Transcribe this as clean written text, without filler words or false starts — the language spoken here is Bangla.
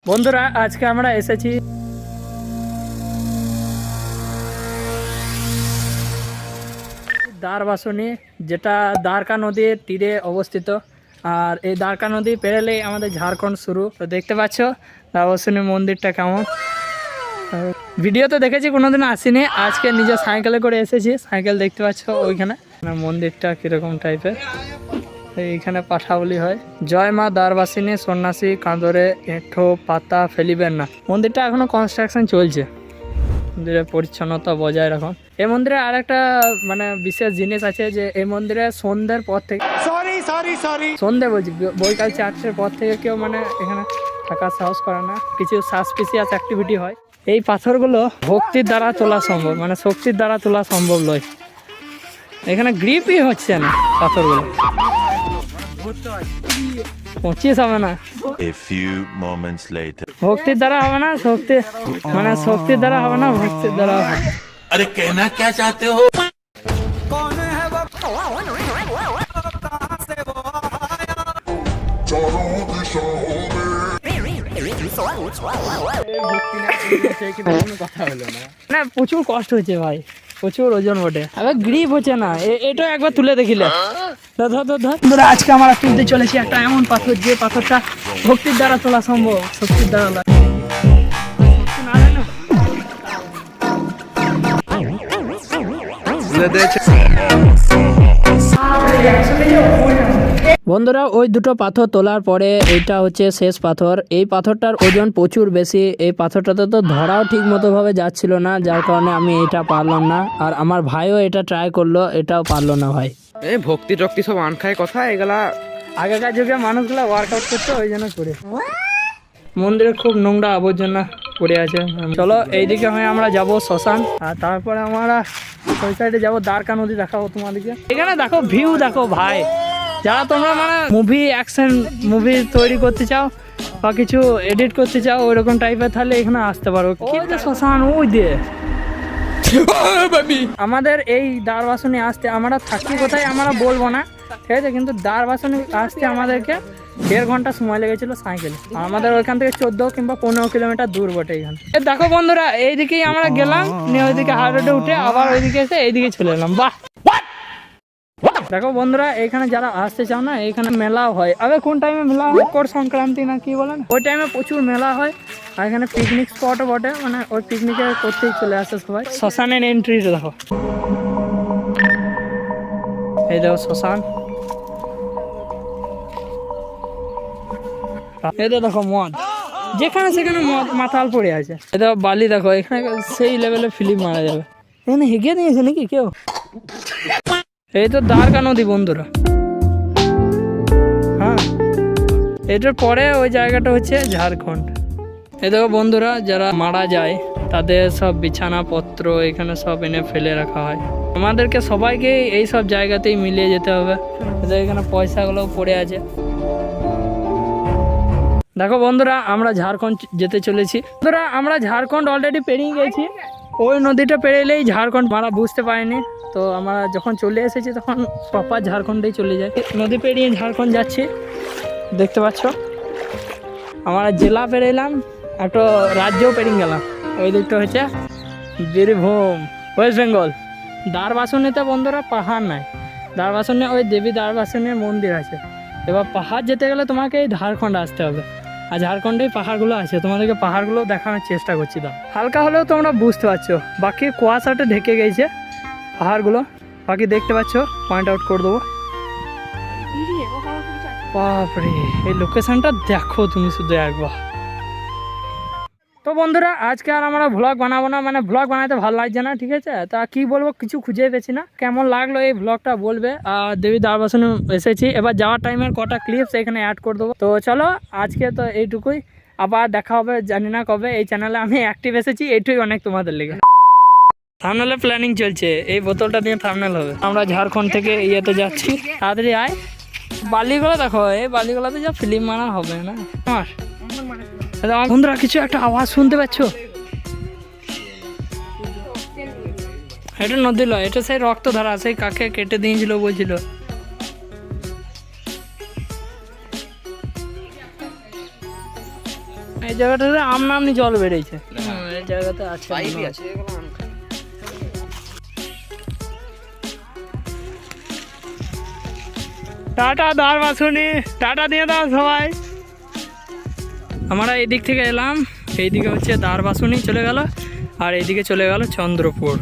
বন্ধুরা আজকে আমরা এসেছি দ্বারবাসনী, যেটা দ্বারকা নদীর তীরে অবস্থিত। আর এই দ্বারকা নদী পেরোলেই আমাদের ঝাড়খণ্ড শুরু। তো দেখতে পাচ্ছ দ্বারবাসনী মন্দিরটা কেমন। ভিডিওতে দেখেছি, কোনোদিন আসিনি, আজকে নিজের সাইকেলে করে এসেছি। সাইকেল দেখতে পাচ্ছ ওইখানে, মন্দিরটা কীরকম টাইপের। এইখানে পাঠা বলি হয়, জয় মা দ্বারবাসিনী সন্ন্যাসী কাঁদরে এঁঠো পাতা ফেলিবেন না। মন্দিরটা এখনো কনস্ট্রাকশন চলছে। মন্দিরের পরিচ্ছন্নতা বজায় রাখুন। এই মন্দিরে আর একটা বিশেষ জিনিস আছে, যে এই মন্দিরে সন্ধ্যের পর থেকে সন্ধ্যে বলছি বৈকাল 4টের পর থেকে কেউ এখানে থাকার সাহস করে না। কিছু সাসপিসিয়াস অ্যাক্টিভিটি হয়। এই পাথরগুলো ভক্তির দ্বারা তোলা সম্ভব, শক্তির দ্বারা তোলা সম্ভব নয়। এখানে গ্রিপই হচ্ছে না পাথরগুলো। 25 হবে না, ভক্তির দ্বারা হবে না, শক্তির দ্বারা হবে না, ভক্তির দ্বারা হবে। अरे कहना क्या चाहते हो? না প্রচুর কষ্ট হচ্ছে ভাই, প্রচুর ওজন বটে। আবার গ্রিপ হচ্ছে না, এটা একবার তুলে দেখিলে। ধর আজকে আমরা তুলতে চলেছি একটা এমন পাথর, যে পাথরটা ভক্তির দ্বারা তোলা সম্ভব, শক্তির দ্বারা। বন্ধুরা ওই দুটো পাথর তোলার পরে এইটা হচ্ছে শেষ পাথর। এই পাথরটার ওজন প্রচুর বেশি। এই পাথরটাতে তো ধরাও ঠিক মতো ভাবে যাচ্ছিল না, যার কারণে আমি এটা পারলাম না। আর আমার ভাইও এটা ট্রাই করলো, এটাও পারলো না ভাই। এই ভক্তি টক্তি সব আনখায় কথা, এগুলা আগেকার যুগে মানুষগুলা ওয়ার্কআউট করতো, ওই জন্য করে। মন্দিরে খুব নোংরা আবর্জনা পড়ে আছে। চলো এইদিকে হয়ে আমরা যাব শ্মশান, আর তারপরে আমরা ওই সাইডে যাবো দ্বারকা নদী দেখাবো তোমাদেরকে। এখানে দেখো ভিউ দেখো ভাই, যারা তোমরা মুভি অ্যাকশন মুভি তৈরি করতে চাও বা কিছু এডিট করতে চাও ওইরকম টাইপের, তাহলে এখানে আসতে পারো। কিন্তু শ্মশান ওই দিয়ে আমাদের এই দ্বারবাসনে আসতে, আমরা থাকি কোথায় আমরা বলবো না, ঠিক আছে, কিন্তু দ্বারবাসনে আসতে আমাদেরকে 1.5 ঘন্টা সময় লেগেছিল সাইকেলে। আমাদের ওইখান থেকে 14 কিংবা 15 কিলোমিটার দূর বটে এখানে। দেখো বন্ধুরা এইদিকেই আমরা গেলাম, নিয়ে ওইদিকে হাই রোডে উঠে আবার ওইদিকে এসে এইদিকে চলে এলাম। বাহ, দেখো বন্ধুরা এখানে যারা আসতে চাও না, এখানে মেলাও হয়। আবার কোন টাইমে মেলা হয়, মকর সংক্রান্তি না কি বলেন, ওই টাইমে প্রচুর মেলা হয়। আর এখানে পিকনিক স্পটও বটে, ওই পিকনিকে করতেই চলে আসে সবাই। শ্মশানের এন্ট্রি দেখো, এই দেখো শ্মশান। এটা দেখো মদ, যেখানে সেখানে মদ মাতাল পড়ে আছে। এটা বালি দেখো, এখানে সেই লেভেলে ফিল্ম মারা যাবে। এখানে হেগে নিয়েছে নাকি কেউ? এই তো দ্বারকা নদী বন্ধুরা। হ্যাঁ, এটার পরে ওই জায়গাটা হচ্ছে ঝাড়খণ্ড। এই দেখো বন্ধুরা, যারা মারা যায় তাদের সব বিছানাপত্র এখানে সব এনে ফেলে রাখা হয়। আমাদেরকে সবাইকে এই সব জায়গাতেই মিলিয়ে যেতে হবে। এখানে পয়সাগুলো পড়ে আছে। দেখো বন্ধুরা আমরা ঝাড়খণ্ড যেতে চলেছি। বন্ধুরা আমরা ঝাড়খণ্ড অলরেডি পেরিয়ে গেছি। ওই নদীটা পেরিয়েলেই ঝাড়খণ্ড, আমরা বুঝতে পারিনি। তো আমরা যখন চলে এসেছি তখন প্রপার ঝাড়খণ্ডেই চলে যাই। নদী পেরিয়ে ঝাড়খণ্ড যাচ্ছি, দেখতে পাচ্ছ। আমরা জেলা পেরিয়েলাম, একটা রাজ্যও পেরিয়ে গেলাম। ওই দিকটা হচ্ছে বীরভূম, ওয়েস্ট বেঙ্গল। দ্বারবাসনীতে বন্ধুরা পাহাড় নাই, দ্বারবাসনে ওই দেবী দ্বারবাসনের মন্দির আছে। এবার পাহাড় যেতে গেলে তোমাকে এই ঝাড়খণ্ড আসতে হবে। আর ঝাড়খণ্ডেই পাহাড়গুলো আছে, তোমাদেরকে পাহাড়গুলো দেখানোর চেষ্টা করছি। দাও হালকা হলেও তোমরা বুঝতে পারছো, বাকি কুয়াশাটা ঢেকে গেছে পাহাড়গুলো। বাকি দেখতে পাচ্ছ, পয়েন্ট আউট করে দেবো। বাপরে, এই লোকেশনটা দেখো তুমি শুধু একবার। তো বন্ধুরা আজকে আর আমরা ভ্লগ বানাবো না, ভ্লগ বানাতে ভালো লাগছে না, ঠিক আছে। তা কি বলবো, কিছু খুঁজে পেয়েছি না। কেমন লাগলো এই ভ্লগটা বলবে। আর দেবী দ্বারবাসনে এসেছি, এবার যাওয়ার টাইমের কটা ক্লিপস এখানে অ্যাড করে দেবো। তো চলো আজকে তো এইটুকুই, আবার দেখা হবে জানি না কবে। এই চ্যানেলে আমি অ্যাক্টিভ এসেছি, এইটুকুই অনেক তোমাদের লেগে। থামনেলে প্ল্যানিং চলছে, এই বোতলটা দিয়ে থামনেল হবে। আমরা ঝাড়খণ্ড থেকে ইয়েতে যাচ্ছি, তাড়াতাড়ি আয়। বালিগুলো দেখো, এই বালিগুলোতে যা ফিল্ম মারা হবে না আমার। বন্ধুরা কিছু একটা আওয়াজ শুনতে পাচ্ছ? এটা নদী লয়, এটা সেই রক্তধারা, সেই কাকে কেটে দিয়েছিল বলছিল। এই জায়গাটাতে আমনামনি জল বেড়েছে। এই জায়গাতে আছে মনে হয়। টাটা দারবাসুনি, টাটা দিয়ে দাও সবাই। আমরা এদিক থেকে এলাম, এইদিকে হচ্ছে দারবাসুনি চলে গেল, আর এইদিকে চলে গেল চন্দ্রপুর।